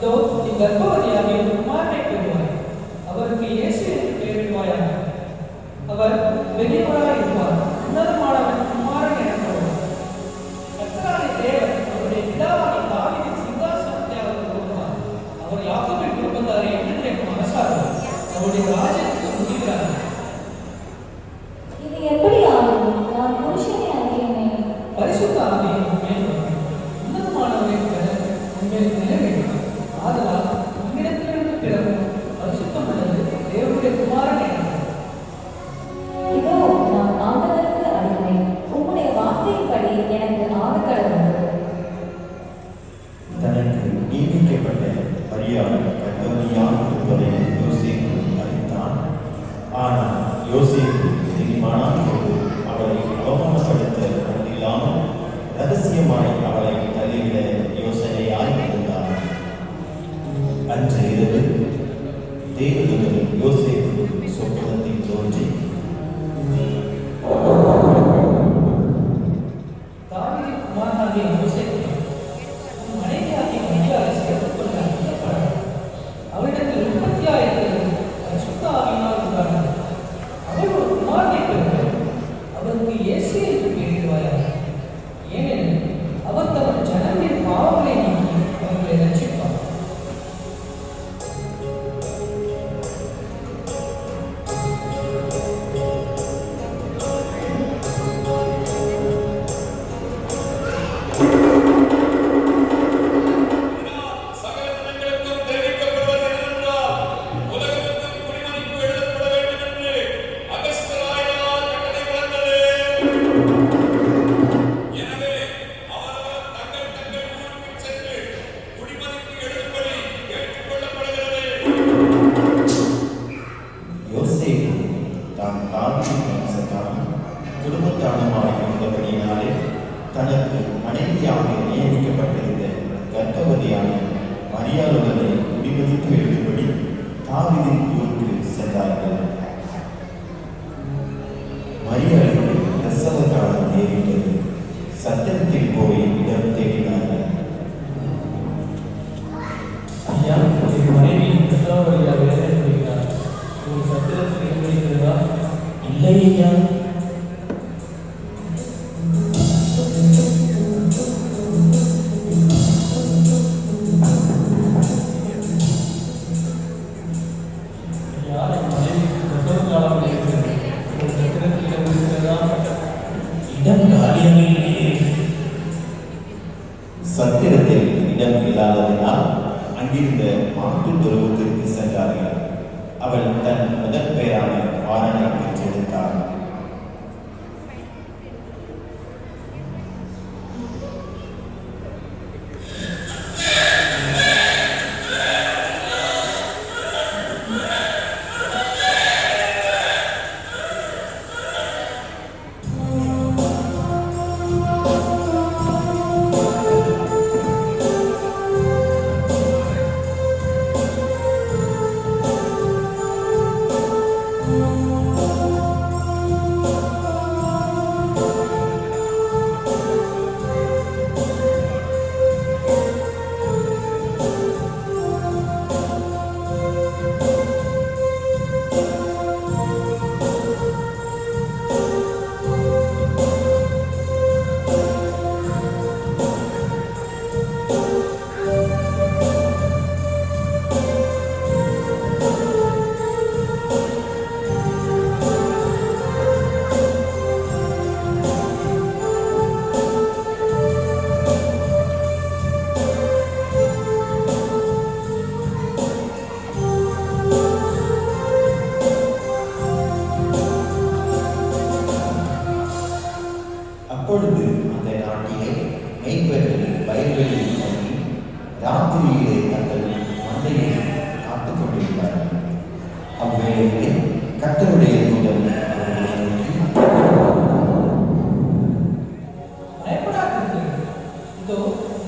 இதோ நீ கர்ப்பவதியாகி ஒரு குமாரனை பெறுவாய். அவருக்கு இயேசு என்று பெயரிடுவாயாக. அவர் பெரியவராய் இருப்பார். உன்னதமானவன் குமாரன் எனப்படுவார். கர்த்தராகிய தேவன் அவருடைய பிதாவாகிய தாவீதின் சிங்காசனத்தை அவருக்கு கொடுப்பார். அவர் யாக்கோபின் குடும்பத்தாரை என்றென்றைக்கும் அரசாளுவார். அவருடைய ராஜ்யத்துக்கு முடிகிறார். இது எப்படி ஆகும்? நான் புருஷனை அறியேனே. பரிசுத்த ஆவியை உன்மேல் வைக்கும். உன்னதமானவரின் கரம் உன்மேல் நிலை வேண்டும். ஆதலால் உன்னிடத்திலிருந்து பிறகும் பரிசுத்தம் உள்ளது தேவனுடைய குமாரன் எனப்படுவார். இதோ நான் ஆண்டவருக்கு அடிமை. உம்முடைய வார்த்தையின்படி எனக்கு ஆகக்கடவுள். தனக்கு நியமிக்கப்பட்ட மரியாதை கர்த்தவதியான் என்பதை யோசேப்பு அறிந்தான். ஆனால் யோசேப்பு தீர்மானத்தோடு அவளை அவமானப்படுத்த இல்லாமல் ரகசியமாய் அவளை தள்ளிவிட யோசனையாய் இருந்தார். அன்று இரவு தேவதூதன் யோசேப்புக்கு சொப்பனத்தில் தோன்றி, தாவீதின் குமாரனாகிய யோசேப்பே, உன் மனைவியாகிய மரியாதை சேர்த்துக்கொள்ள அனுப்பப்படாது. அவளிடத்தில் உற்பத்தியாயிருக்கிறது பரிசுத்த ஆவியினால் உண்டானது. அவள் ஒரு குமாரனை பெறுவாள். அவருக்கு இயேசு என்று பெயரிடுவாயாக. ஏனெனில் அவர் தமது ஜனங்களின் பாவங்களை நீக்கி அவர்களை ரட்சிப்பார். யோசேப்பு தான் தாவீதின் வம்சத்தாரும் குடும்பத்தாருமாய் இருந்தபடியினாலே தனக்கு மனைவியாக நியமிக்கப்பட்டிருந்த கர்ப்பவதியான மரியாளுடனே குடிமதித்து எழுதும்படி தாவீதின் ஊருக்கு சென்றார்கள். மரியாளுக்கு பிரசவ காலம் நேரிட்டது. சத்திரத்தில் போய் இடம் தேடினார்கள். ஐயா, என் மனைவி கர்த்தவதியாக இருக்கிறார். ஒரு சத்திரத்தில் இருக்கிறதா? இல்லை ஐயா. ஐயா, என் மனைவிக்கு பிரசவ காலம் இருக்கிறது. ஒரு சத்திரத்தில் இருக்கிறதா? இடம் காலியமே இல்லையே. சத்திரத்தில் இடம் இல்லாததினால் அங்கிருந்த மாட்டு தொழுவத்திற்கு சென்றார்கள். அவள் தன் முதல் பெயரான வாரனை பெற்றெடுத்தாள். அப்பொழுது அந்த நாட்டிலே மெய்ப்பர்கள் வயல்வெளியில் தங்கி ராத்திரியிலே தங்கள் மந்தையை காத்துக் கொண்டிருந்தார்கள். அவ்வேளையிலே கர்த்தருடைய தூதன் அவர்களை நோக்கி, பயப்படாதீர்கள். இதோ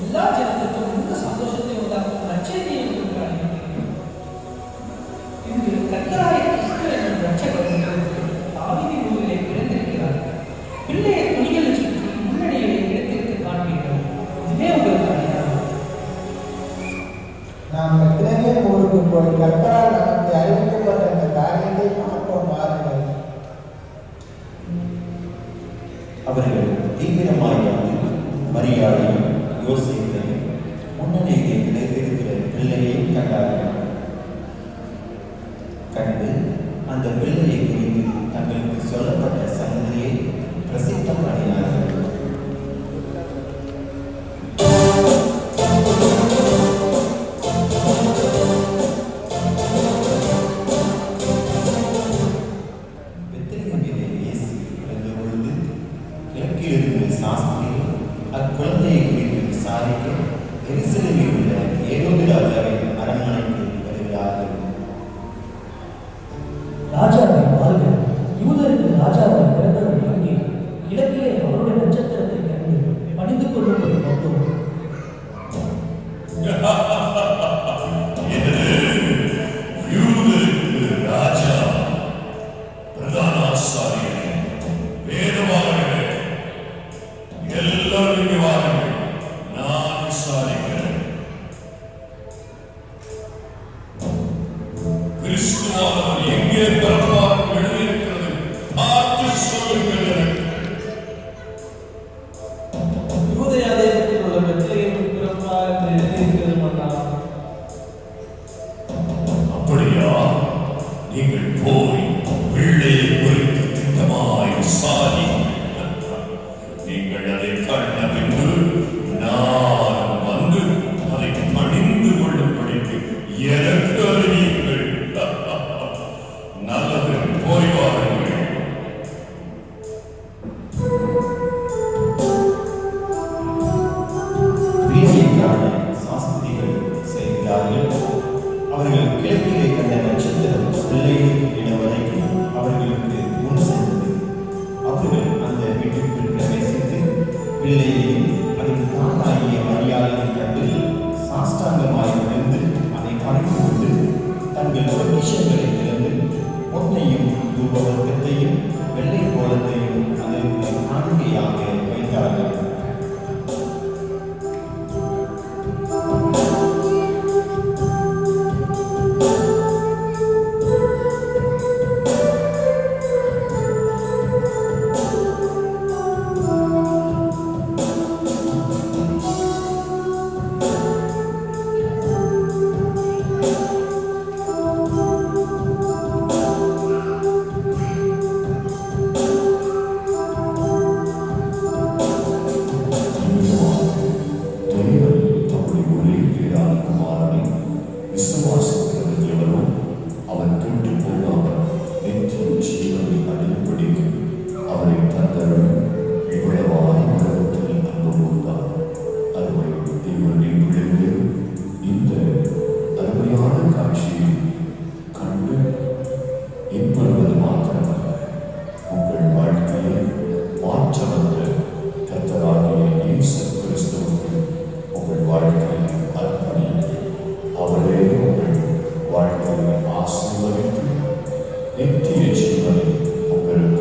எல்லா ஜனத்துக்கும் மிகுந்த சந்தோஷத்தை உண்டாக்கும் நற்செய்தியை உங்களுக்கு அனுப்புகிறேன். இன்று கர்த்தராகிய கிறிஸ்து என்னும் இரட்சகர் உங்களுக்கு தாவீதின் ஊரிலே பிறந்திருக்கிறார். பிள்ளையை துணிகளை சுற்றி முன்னணியிலே இடத்திற்கு காண்பீர்கள். இதுவே உங்களுக்கு அடையாளம். அந்த பிள்ளையை குறித்து தங்களுக்கு சொல்லப்பட்ட சங்கதியை பிரசித்தம் பண்ணினார்கள். பெத்லகேமிலே இயேசு பிறந்த பொழுது கிழக்கிலிருந்து சாஸ்திரிகள் அக்குழந்தையை குறித்து விசாரிக்க எருசலேமில் உள்ள ஏரோது ராஜாவின் அரண்மனைக்கு வருகிறார்கள். ராஜாவை வாழ்க, யூதருக்கு ராஜாவை பிறந்தவர் எங்கே? கிழக்கிலே அவருடைய நட்சத்திரத்தை கண்டு பணிந்து கொள்ளும்படி வந்தோம். யூதருக்கு ராஜா, பிரதான ஆசாரியரே, வேதவாதிகளே, எல்லாரும் இங்கே வாருங்கள். நான் விசாரிக்கிறேன். கிறிஸ்துவானவர் எங்கே பிறப்பார் எழுதியிருக்கிறது, பார்த்து சொல்லுங்கள் எனக்கு. யூதேயா தேசத்தில் உள்ள பெத்லகேமில் பிறப்பார் என்று எழுதியிருக்கிறது மன்னா. அப்படியா? நீங்கள் போய் பிள்ளையை குறித்து திட்டமாய் விசாரியுங்கள். நீங்கள் அதை கண்ட பின்பு நான் வந்து அதை பணிந்து கொள்ளும்படிக்கு எனக்கு அறிவியுங்கள். நல்லது, போய் வாருங்கள். வீதியைக்கான சாஸ்திரிகள் செய்கிறார்கள். அவர்கள் கிழக்கிலே கண்ட நட்சத்திரம் பிள்ளையை இடுவதற்கு அவர்களுக்கு முன் சென்றது. அவர்கள் அந்த வீட்டிற்குள் பிரவேசித்து பிள்ளையையும் அதன் தாயாகிய மரியாதையை கண்டு சாஷ்டாங்கமாய் விழுந்து அதை பணிந்து கொண்டு தங்கள் பொக்கிஷங்களை திறந்து பொன்னையும் தூபவர்க்கத்தையும் வெள்ளை கோலத்தையும் அதற்கு காணிக்கையாக வைத்தார்கள். வாழ்க்கையை ஆசீர்வதித்து நித்திய ஜீவனை உங்களுக்கு